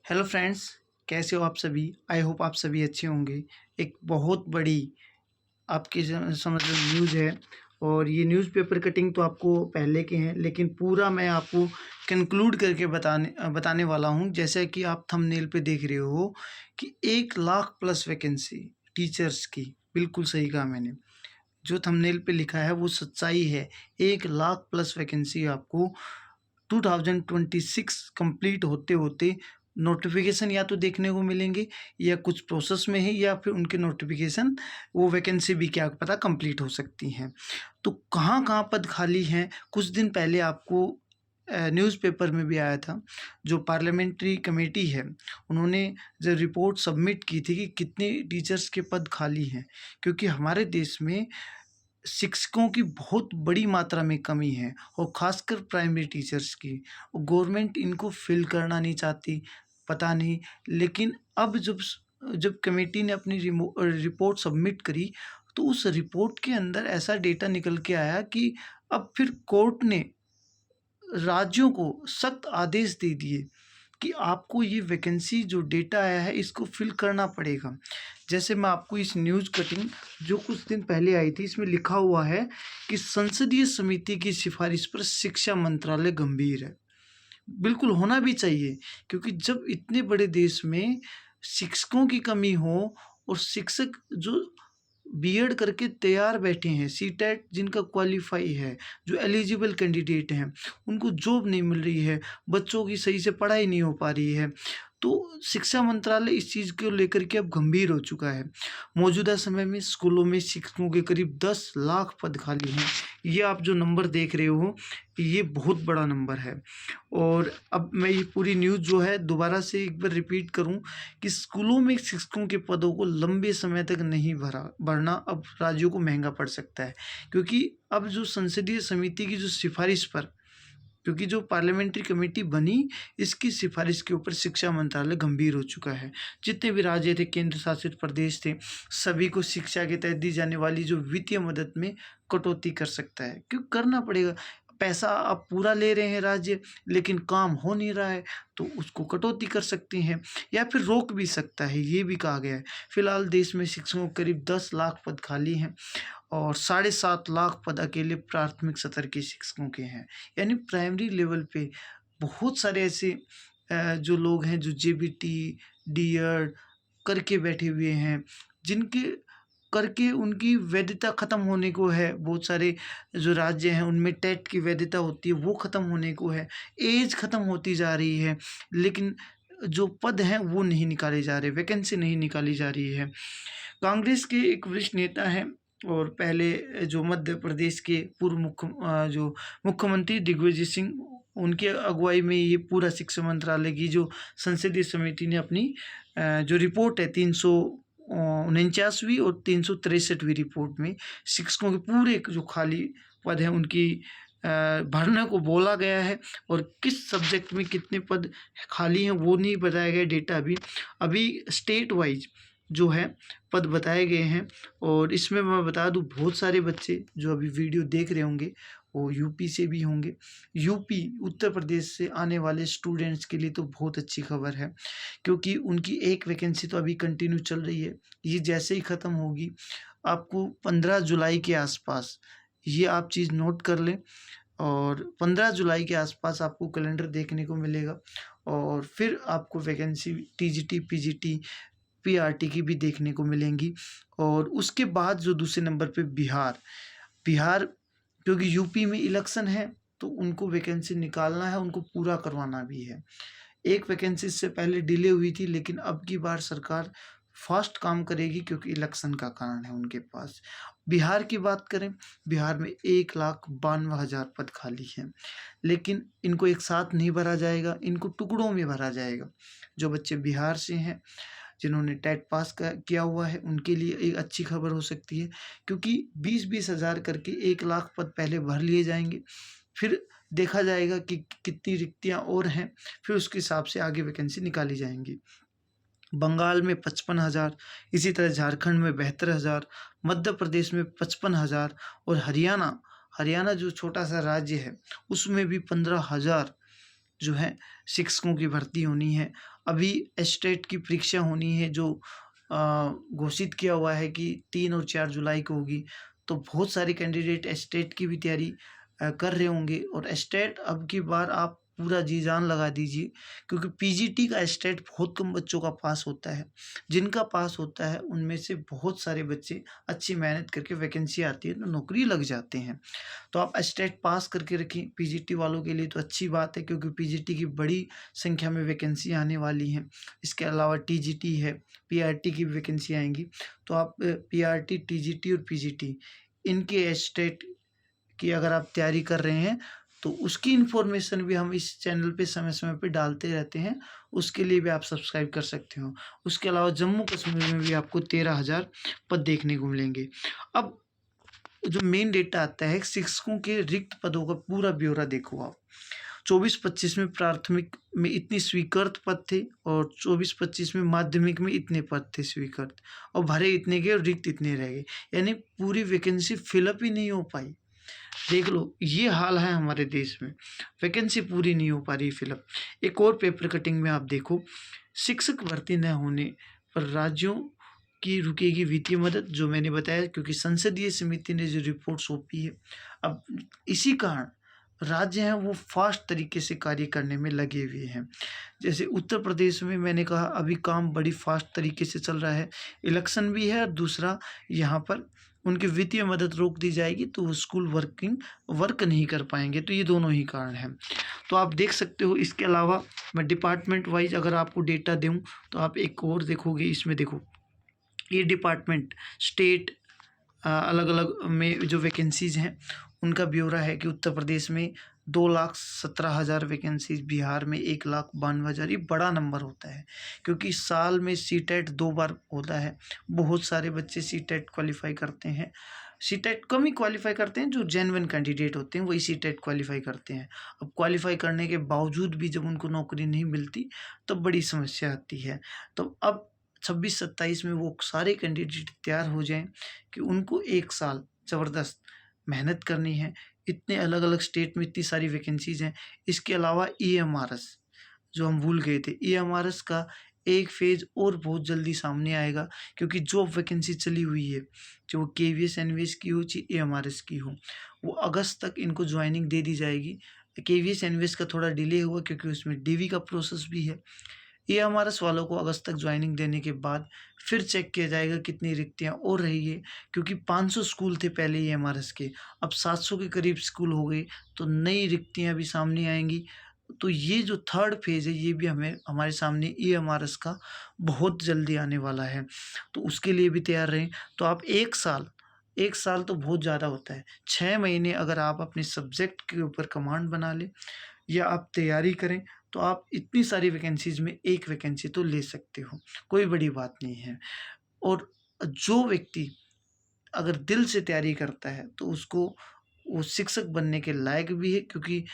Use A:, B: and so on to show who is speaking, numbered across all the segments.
A: Hello friends, कैसे हो आप सभी? आई होप आप सभी अच्छे होंगे। एक बहुत बड़ी आपकी समझ लो न्यूज़ है और ये न्यूज़पेपर कटिंग तो आपको पहले के हैं, लेकिन पूरा मैं आपको कंक्लूड करके बताने वाला हूँ। जैसे कि आप थंबनेल पे देख रहे हो कि 1 लाख प्लस वैकेंसी टीचर्स की। बिल्कुल सही कहा मैंने। जो थंबनेल पे लिखा है वो सच्चाई है। 1 लाख प्लस वैकेंसी आपको 2026 कंप्लीट होते होते नोटिफिकेशन या तो देखने को मिलेंगे, या कुछ प्रोसेस में है, या फिर उनके नोटिफिकेशन वो वैकेंसी भी क्या पता कंप्लीट हो सकती हैं। तो कहाँ कहाँ पद खाली हैं, कुछ दिन पहले आपको न्यूज़पेपर में भी आया था। जो पार्लियामेंट्री कमेटी है, उन्होंने जो रिपोर्ट सबमिट की थी कि कितने टीचर्स के पद खाली हैं, क्योंकि हमारे देश में शिक्षकों की बहुत बड़ी मात्रा में कमी है और ख़ासकर प्राइमरी टीचर्स की। गवर्नमेंट इनको फिल करना नहीं चाहती, पता नहीं। लेकिन अब जब कमेटी ने अपनी रिपोर्ट सबमिट करी, तो उस रिपोर्ट के अंदर ऐसा डेटा निकल के आया कि अब फिर कोर्ट ने राज्यों को सख्त आदेश दे दिए कि आपको ये वैकेंसी जो डेटा आया है इसको फिल करना पड़ेगा। जैसे मैं आपको इस न्यूज़ कटिंग जो कुछ दिन पहले आई थी, इसमें लिखा हुआ है कि संसदीय समिति की सिफारिश पर शिक्षा मंत्रालय गंभीर है। बिल्कुल होना भी चाहिए, क्योंकि जब इतने बड़े देश में शिक्षकों की कमी हो और शिक्षक जो बीएड करके तैयार बैठे हैं, सीटेट जिनका क्वालिफाई है, जो एलिजिबल कैंडिडेट हैं, उनको जॉब नहीं मिल रही है, बच्चों की सही से पढ़ाई नहीं हो पा रही है। तो शिक्षा मंत्रालय इस चीज़ को लेकर के अब गंभीर हो चुका है। मौजूदा समय में स्कूलों में शिक्षकों के करीब 10 लाख पद खाली हैं। ये आप जो नंबर देख रहे हो, ये बहुत बड़ा नंबर है। और अब मैं ये पूरी न्यूज़ जो है दोबारा से एक बार रिपीट करूं कि स्कूलों में शिक्षकों के पदों को लंबे समय तक नहीं भरना अब राज्यों को महंगा पड़ सकता है, क्योंकि अब जो संसदीय समिति की जो सिफारिश पर, क्योंकि जो पार्लियामेंट्री कमेटी बनी, इसकी सिफारिश के ऊपर शिक्षा मंत्रालय गंभीर हो चुका है। जितने भी राज्य थे, केंद्र शासित प्रदेश थे, सभी को शिक्षा के तहत दी जाने वाली जो वित्तीय मदद में कटौती कर सकता है। क्यों करना पड़ेगा? पैसा आप पूरा ले रहे हैं राज्य, लेकिन काम हो नहीं रहा है, तो उसको कटौती कर सकते हैं या फिर रोक भी सकता है, ये भी कहा गया है। फिलहाल देश में शिक्षकों के करीब 10 लाख पद खाली हैं और 7.5 लाख पद अकेले प्राथमिक स्तर के शिक्षकों के हैं। यानी प्राइमरी लेवल पे बहुत सारे ऐसे जो लोग हैं जो जेबीटी, डीएड करके बैठे हुए हैं, जिनके करके उनकी वैधता ख़त्म होने को है। बहुत सारे जो राज्य हैं उनमें टेट की वैधता होती है, वो ख़त्म होने को है, एज ख़त्म होती जा रही है, लेकिन जो पद हैं वो नहीं निकाले जा रहे, वैकेंसी नहीं निकाली जा रही है। कांग्रेस के एक वरिष्ठ नेता हैं और पहले जो मध्य प्रदेश के पूर्व जो मुख्यमंत्री दिग्विजय सिंह, उनके अगुवाई में ये पूरा शिक्षा मंत्रालय की जो संसदीय समिति ने अपनी जो रिपोर्ट है 349वीं और 363वीं रिपोर्ट में शिक्षकों के पूरे जो खाली पद हैं उनकी भरने को बोला गया है। और किस सब्जेक्ट में कितने पद खाली हैं वो नहीं बताया गया डेटा अभी स्टेट वाइज जो है पद बताए गए हैं। और इसमें मैं बता दूं, बहुत सारे बच्चे जो अभी वीडियो देख रहे होंगे वो यूपी से भी होंगे। यूपी उत्तर प्रदेश से आने वाले स्टूडेंट्स के लिए तो बहुत अच्छी खबर है, क्योंकि उनकी एक वैकेंसी तो अभी कंटिन्यू चल रही है। ये जैसे ही ख़त्म होगी, आपको 15 जुलाई के आसपास, ये आप चीज़ नोट कर लें, और 15 जुलाई के आसपास आपको कैलेंडर देखने को मिलेगा। और फिर आपको वैकेंसी टीजीटी, पीजीटी, पीआरटी की भी देखने को मिलेंगी। और उसके बाद जो दूसरे नंबर पे बिहार, क्योंकि यूपी में इलेक्शन है तो उनको वैकेंसी निकालना है, उनको पूरा करवाना भी है। एक वैकेंसी इससे पहले डिले हुई थी, लेकिन अब की बार सरकार फास्ट काम करेगी, क्योंकि इलेक्शन का कारण है उनके पास। बिहार की बात करें, बिहार में 1,92,000 पद खाली हैं, लेकिन इनको एक साथ नहीं भरा जाएगा, इनको टुकड़ों में भरा जाएगा। जो बच्चे बिहार से हैं, जिन्होंने टेट पास किया हुआ है, उनके लिए एक अच्छी खबर हो सकती है, क्योंकि 20-20 हज़ार करके 1 लाख पद पहले भर लिए जाएंगे। फिर देखा जाएगा कि कितनी रिक्तियां और हैं, फिर उसके हिसाब से आगे वैकेंसी निकाली जाएंगी। बंगाल में 55,000, इसी तरह झारखंड में 72,000, मध्य प्रदेश में 55,000, और हरियाणा जो छोटा सा राज्य है उसमें भी 15,000 जो है शिक्षकों की भर्ती होनी है। अभी एस्टेट की परीक्षा होनी है जो घोषित किया हुआ है कि 3 और 4 जुलाई को होगी। तो बहुत सारे कैंडिडेट एस्टेट की भी तैयारी कर रहे होंगे और एस्टेट अब की बार आप पूरा जी जान लगा दीजिए, क्योंकि पीजीटी का एस्टेट बहुत कम बच्चों का पास होता है। जिनका पास होता है उनमें से बहुत सारे बच्चे अच्छी मेहनत करके वैकेंसी आती है तो नौकरी लग जाते हैं। तो आप एस्टेट पास करके रखें, पीजीटी वालों के लिए तो अच्छी बात है, क्योंकि पीजीटी की बड़ी संख्या में वैकेंसी आने वाली हैं। इसके अलावा टीजीटी है, पीआरटी की भी वैकेंसी आएंगी। तो आप पीआरटी, टीजीटी और पीजीटी इनके एस्टेट की अगर आप तैयारी कर रहे हैं तो उसकी इन्फॉर्मेशन भी हम इस चैनल पे समय-समय पे डालते रहते हैं, उसके लिए भी आप सब्सक्राइब कर सकते हो। उसके अलावा जम्मू कश्मीर में भी आपको 13,000 पद देखने को मिलेंगे। अब जो मेन डेटा आता है शिक्षकों के रिक्त पदों का पूरा ब्यौरा देखो आप। 24-25 में प्राथमिक में इतनी स्वीकृत पद थे और 24-25 में माध्यमिक में इतने पद थे स्वीकृत, और भरे इतने गए और रिक्त इतने रह गए। यानी पूरी वैकेंसी फिलअप ही नहीं हो पाई। देख लो, ये हाल है हमारे देश में, वैकेंसी पूरी नहीं हो पा रही फिलअप। एक और पेपर कटिंग में आप देखो, शिक्षक भर्ती न होने पर राज्यों की रुकेगी वित्तीय मदद, जो मैंने बताया, क्योंकि संसदीय समिति ने जो रिपोर्ट सौंपी है। अब इसी कारण राज्य हैं वो फास्ट तरीके से कार्य करने में लगे हुए हैं। जैसे उत्तर प्रदेश में मैंने कहा अभी काम बड़ी फास्ट तरीके से चल रहा है, इलेक्शन भी है और दूसरा यहाँ पर उनकी वित्तीय मदद रोक दी जाएगी तो वो स्कूल वर्क नहीं कर पाएंगे। तो ये दोनों ही कारण हैं। तो आप देख सकते हो। इसके अलावा मैं डिपार्टमेंट वाइज अगर आपको डेटा दूँ तो आप एक और देखोगे, इसमें देखो ये डिपार्टमेंट स्टेट अलग अलग में जो वैकेंसीज़ हैं उनका ब्यौरा है कि उत्तर प्रदेश में 2,17,000 वैकेंसीज, बिहार में 1,92,000। ये बड़ा नंबर होता है क्योंकि साल में सीटेट 2 बार होता है। बहुत सारे बच्चे सीटेट क्वालिफाई करते हैं। सीटेट कम ही क्वालिफाई करते हैं, जो जेन्युइन कैंडिडेट होते हैं वही सीटेट क्वालिफाई करते हैं। अब क्वालिफाई करने के बावजूद भी जब उनको नौकरी नहीं मिलती तब बड़ी समस्या आती है। तो अब 26-27 में वो सारे कैंडिडेट तैयार हो जाएं कि उनको 1 साल ज़बरदस्त मेहनत करनी है। इतने अलग अलग स्टेट में इतनी सारी वैकेंसीज हैं। इसके अलावा ईएमआरएस जो हम भूल गए थे, ईएमआरएस का एक फेज़ और बहुत जल्दी सामने आएगा, क्योंकि जॉब वैकेंसी चली हुई है, जो वो केवीएस एनवीएस की हो चाहे ईएमआरएस की हो, वो अगस्त तक इनको ज्वाइनिंग दे दी जाएगी। केवीएस एनवीएस का थोड़ा डिले हुआ क्योंकि उसमें डीवी का प्रोसेस भी है। ईएमआरएस वालों को अगस्त तक ज्वाइनिंग देने के बाद फिर चेक किया जाएगा कितनी रिक्तियां और रही है, क्योंकि 500 स्कूल थे पहले ईएमआरएस के, अब 700 के करीब स्कूल हो गए, तो नई रिक्तियां भी सामने आएंगी। तो ये जो थर्ड फेज़ है ये भी हमें हमारे सामने ईएमआरएस का बहुत जल्दी आने वाला है, तो उसके लिए भी तैयार रहें। तो आप 1 साल तो बहुत ज़्यादा होता है। 6 महीने अगर आप अपने सब्जेक्ट के ऊपर कमांड बना लें या आप तैयारी करें तो आप इतनी सारी वैकेंसीज़ में एक वैकेंसी तो ले सकते हो, कोई बड़ी बात नहीं है। और जो व्यक्ति अगर दिल से तैयारी करता है तो उसको वो शिक्षक बनने के लायक भी है, क्योंकि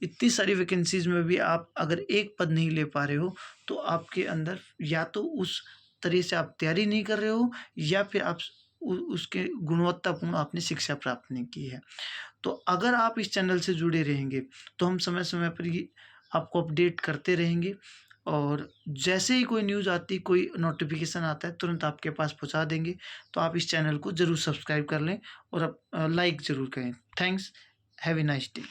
A: इतनी सारी वैकेंसीज़ में भी आप अगर एक पद नहीं ले पा रहे हो तो आपके अंदर या तो उस तरह से आप तैयारी नहीं कर रहे हो या फिर आप उसके गुणवत्तापूर्ण आपने शिक्षा प्राप्त नहीं की है। तो अगर आप इस चैनल से जुड़े रहेंगे तो हम समय समय पर ये आपको अपडेट करते रहेंगे, और जैसे ही कोई न्यूज़ आती, कोई नोटिफिकेशन आता है, तुरंत आपके पास पहुंचा देंगे। तो आप इस चैनल को ज़रूर सब्सक्राइब कर लें और लाइक ज़रूर करें। Thanks, have a nice day.